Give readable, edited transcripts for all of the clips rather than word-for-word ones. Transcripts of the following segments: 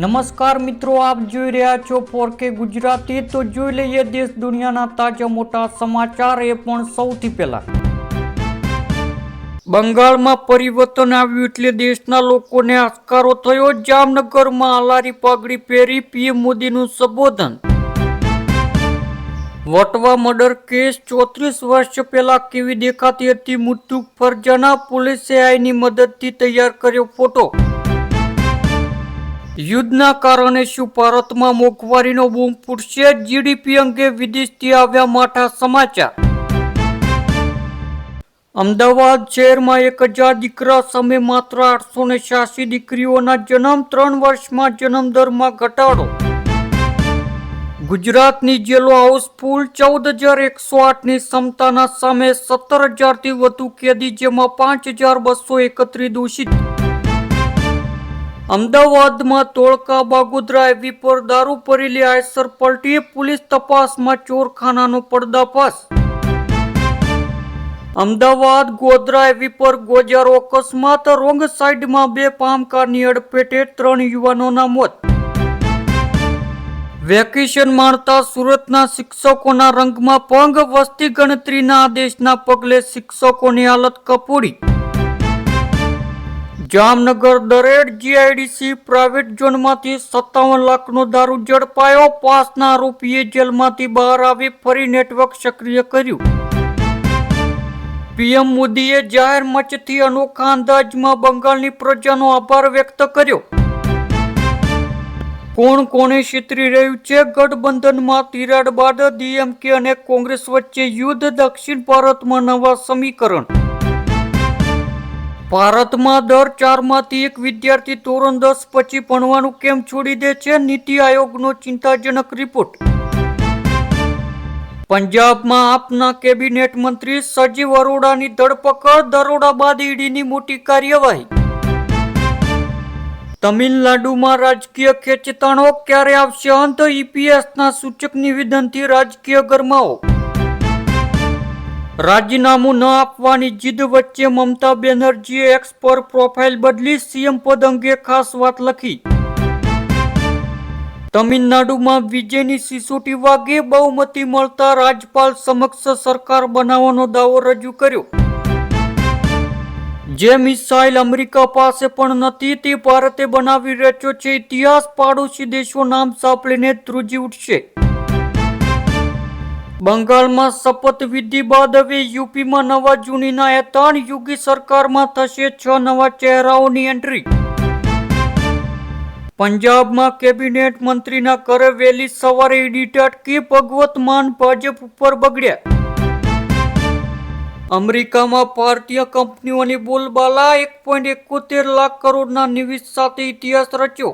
નમસ્કાર મિત્રો, આપ જોઈ રહ્યા છો 4K ગુજરાતી। તો જોઈ લઈએ દેશ દુનિયાના તાજા મોટા સમાચાર, એ પણ સૌથી પહેલા। બંગાળમાં પરિવર્તન આવ્યું એટલે દેશના લોકોને આસ્કારો થયો। જામનગરમાં આલારી પાઘડી પહેરી પીએમ મોદીનું સંબોધન। વટવા મર્ડર કેસ 34 વર્ષ પહેલા કેવી દેખાતી હતી મૃત્યુ ફરજાના, પોલીસે આઈની મદદથી તૈયાર કર્યો ફોટો। યુદ્ધના કારણે શું ભારતમાં મોંઘવારીનો બૂમ ફૂટશે? જીડીપી અંગે વિદેશથી આવ્યા માઠા સમાચાર। અમદાવાદ શહેરમાં 1000 દીકરા સામે માત્ર 886 દીકરીઓના જન્મ, 3 વર્ષમાં જન્મદરમાં ઘટાડો। ગુજરાતની જેલો હાઉસફુલ, 14,108ની ક્ષમતાના સામે 17,000થી વધુ કેદી, જેમાં 5,231 દોષિત। અમદાવાદમાં ધોળકા બાગોદરા હાઈવે પર દારૂ ભરેલી આઈસર પલટી, પોલીસ તપાસમાં ચોરખાનાનો પર્દાફાશ। અમદાવાદ ગોધરા હાઈવે પર ગોજારો અકસ્માત, રોંગ સાઈડમાં 2 પામ કારની અડફેટે 3 યુવાનોના મોત। વેકેશન માણતા સુરતના શિક્ષકોના રંગમાં ભંગ, વસ્તી ગણતરીના આદેશના પગલે શિક્ષકોની હાલત કફોડી। જામનગર દરેડ જીઆઈડીસી પ્રાઇવેટ ઝોનમાંથી 57 લાખનો દારૂ ઝડપાયો, પાસના આરોપીએ જેલમાંથી બહાર આવી ફરી નેટવર્ક સક્રિય કર્યું। પીએમ મોદીએ જાહેર મંચથી અનોખા અંદાજમાં બંગાળની પ્રજાનો આભાર વ્યક્ત કર્યો। કોણ કોને છેતરી રહ્યું છે? ગઠબંધનમાં તિરાડ બાદ ડીએમકે અને કોંગ્રેસ વચ્ચે યુદ્ધ, દક્ષિણ ભારતમાં નવા સમીકરણ। ભારતમાં દર 4માંથી 1 વિદ્યાર્થી ધોરણ 10 પછી ભણવાનું કેમ છોડી દે છે? નીતિ આયોગનો ચિંતાજનક રિપોર્ટ। પંજાબમાં આપના કેબિનેટ મંત્રી સજીવ અરોડાની ધરપકડ, દરોડા બાદ ઈડીની મોટી કાર્યવાહી। તમિલનાડુમાં રાજકીય ખેંચતાણો, ક્યારે આવશે અંત? ઈપીએસના સૂચક નિવેદનથી રાજકીય ગરમાવો। રાજીનામું ન આપવાની જીદ વચ્ચે મમતા બેનર્જીએ એક્સ પર પ્રોફાઇલ બદલી, સીએમ પદ અંગે ખાસ વાત લખી। તમિલનાડુમાં વિજયની સિસોટી વાગી, બહુમતી મળતા રાજ્યપાલ સમક્ષ સરકાર બનાવવાનો દાવો રજૂ કર્યો। જે મિસાઇલ અમેરિકા પાસે પણ નથી તે ભારતે બનાવી રચ્યો છે ઇતિહાસ, પાડોશી દેશો નામ સાંભળીને ધ્રુજી ઉઠશે। બંગાળમાં શપથવિધિ બાદ હવે યુપીમાં નવા જૂનીના એતાણ, યોગી સરકારમાં થશે 6 નવા ચહેરાઓની એન્ટ્રી। પંજાબમાં કેબિનેટ મંત્રીના ઘરે વહેલી સવારે ઈડી અટકી, ભગવત માન ભાજપ ઉપર બગડ્યા। અમેરિકામાં ભારતીય કંપનીઓની બોલબાલા, 1.71 લાખ કરોડના નિવેશ સાથે ઇતિહાસ રચ્યો।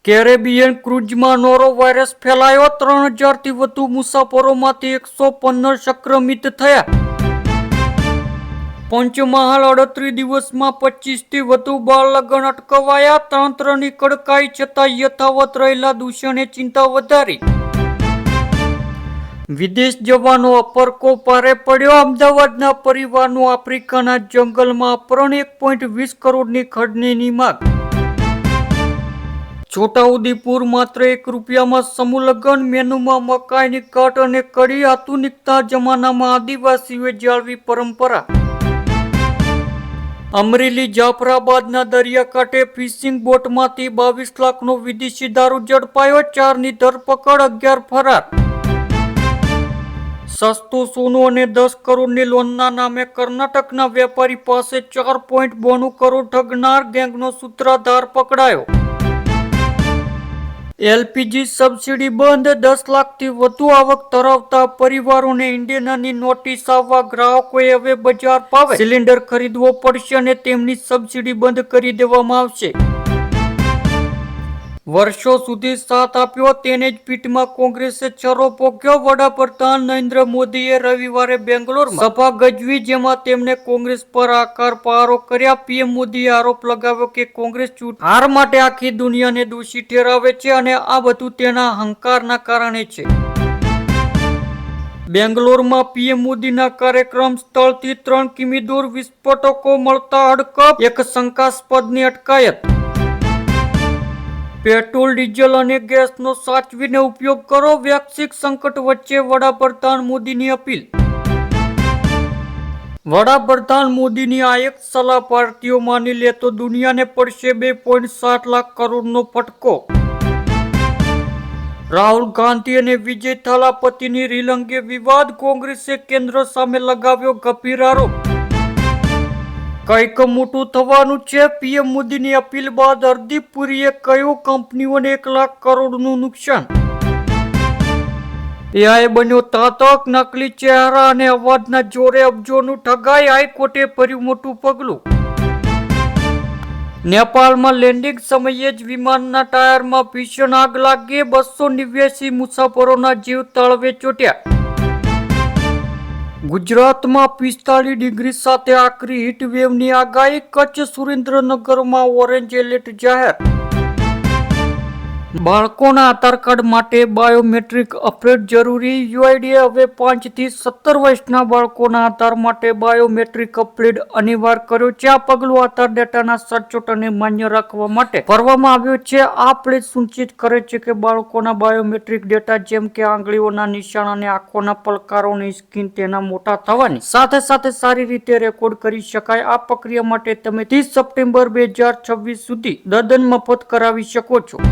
કેરેબિયન ક્રુઝમાં નોરો વાયરસ ફેલાયો, 3000થી વધુ મુસાફરોમાંથી 115 સંક્રમિત થયા। પંચમહાલ 38 દિવસમાં 25થી વધુ બાળ લગ્ન અટકાવાયા, તંત્રની કડકાઈ છતાં યથાવત રહેલા દૂષણે ચિંતા વધારી। વિદેશ જવાનો અપરકો ભારે પડ્યો, અમદાવાદના પરિવારનું આફ્રિકાના જંગલમાં અપહરણ, 1.20 કરોડની ખંડણીની માંગ। છોટાઉદેપુર માત્ર ₹1 સમૂહ લગ્ન, મેનુમાં મકાઈની કટ અને કઢી, આધુનિકતા જમાનામાં આદિવાસીઓએ જાળવી પરંપરા। અમરેલી જાફરાબાદના દરિયાકાંઠે ફિશિંગ બોટમાંથી 22 લાખનો વિદેશી દારૂ ઝડપાયો, 4ની ધરપકડ, 11 ફરાર। સસ્તું સોનું અને 10 કરોડની લોનના નામે કર્ણાટકના વેપારી પાસે 4.92 કરોડ ઠગનાર ગેંગનો સૂત્રધાર પકડાયો। એલપીજી સબસિડી બંધ, 10 લાખથી વધુ આવક ધરાવતા પરિવારોને ઇન્ડિયનની નોટિસ આવવા ગ્રાહકોએ હવે બજાર ભાવે સિલિન્ડર ખરીદવો પડશે અને તેમની સબસિડી બંધ કરી દેવામાં આવશે। વર્ષો સુધી સાથ આપ્યો તેને જ પીઠમાં કોંગ્રેસે છરો ભોગ્યો, વડાપ્રધાન નરેન્દ્ર મોદીએ રવિવારે બેંગ્લોરમાં સભા ગજવી, જેમાં તેમણે કોંગ્રેસ પર આકરા પ્રહારો કર્યા। પીએમ મોદીએ આરોપ લગાવ્યો કે કોંગ્રેસ ચૂંટણી હાર માટે આખી દુનિયાને દોષી ઠેરાવે છે અને આ બધું તેના અહંકારના કારણે છે। બેંગ્લોરમાં પીએમ મોદીના કાર્યક્રમ સ્થળથી 3 કિમી દૂર વિસ્ફોટકો મળતા હડકંપ, એક શંકાસ્પદની અટકાયત। પેટ્રોલ, ડીઝલ અને ગેસનો સાચવીને ઉપયોગ કરો. વૈશ્વિક સંકટ વચ્ચે વડાપ્રધાન મોદીની અપીલ. વડાપ્રધાન મોદીની આ એક સલાહ ભારતીયો માની લે તો દુનિયાને પડશે 2.7 લાખ કરોડનો ફટકો. રાહુલ ગાંધી અને વિજય થાલાપતિની રીલ અંગે વિવાદ. કોંગ્રેસે કેન્દ્ર સામે લગાવ્યો ગંભીર આરોપ. કંઈક મોટું થવાનું છે. પીએમ મોદીની અપીલ બાદ હરદીપ પુરીએ કહ્યું, કંપનીઓને 1 લાખ કરોડનું નુકસાન. એઆઈ બન્યો ઘાતક. નકલી ચહેરા અને અવાજના જોરે અબજોનું ઠગાઈ. હાઈકોર્ટે ભર્યું મોટું પગલું. નેપાળમાં લેન્ડિંગ સમયે જ વિમાનના ટાયરમાં ભીષણ આગ લાગી. 289 મુસાફરોના જીવ તળવે ચોટ્યા. ગુજરાતમાં 45 ડિગ્રી સાથે આકરી હીટ વેવની આગાહી. કચ્છ, સુરેન્દ્રનગરમાં ઓરેન્જ એલર્ટ જાહેર. બાળકોના આધાર કાર્ડ માટે બાયોમેટ્રિક અપડેટ જરૂરી. યુઆઈડીએ હવે 5 થી 17 વર્ષના બાળકોના આધાર માટે બાયોમેટ્રિક અપડેટ અનિવાર્ય કર્યો છે. આ પગલું આધાર ડેટાના સચોટ અને માન્ય રાખવા માટે કરવામાં આવ્યું છે. આ અપડેટ સુનિશ્ચિત કરે છે કે બાળકોના બાયોમેટ્રિક ડેટા જેમ કે આંગળીઓના નિશાન અને આંખોના પલકારોની સ્કીન તેના મોટા થવાની સાથે સાથે સારી રીતે રેકોર્ડ કરી શકાય. આ પ્રક્રિયા માટે તમે 30 સપ્ટેમ્બર 2026 સુધી તદ્દન મફત કરાવી શકો છો.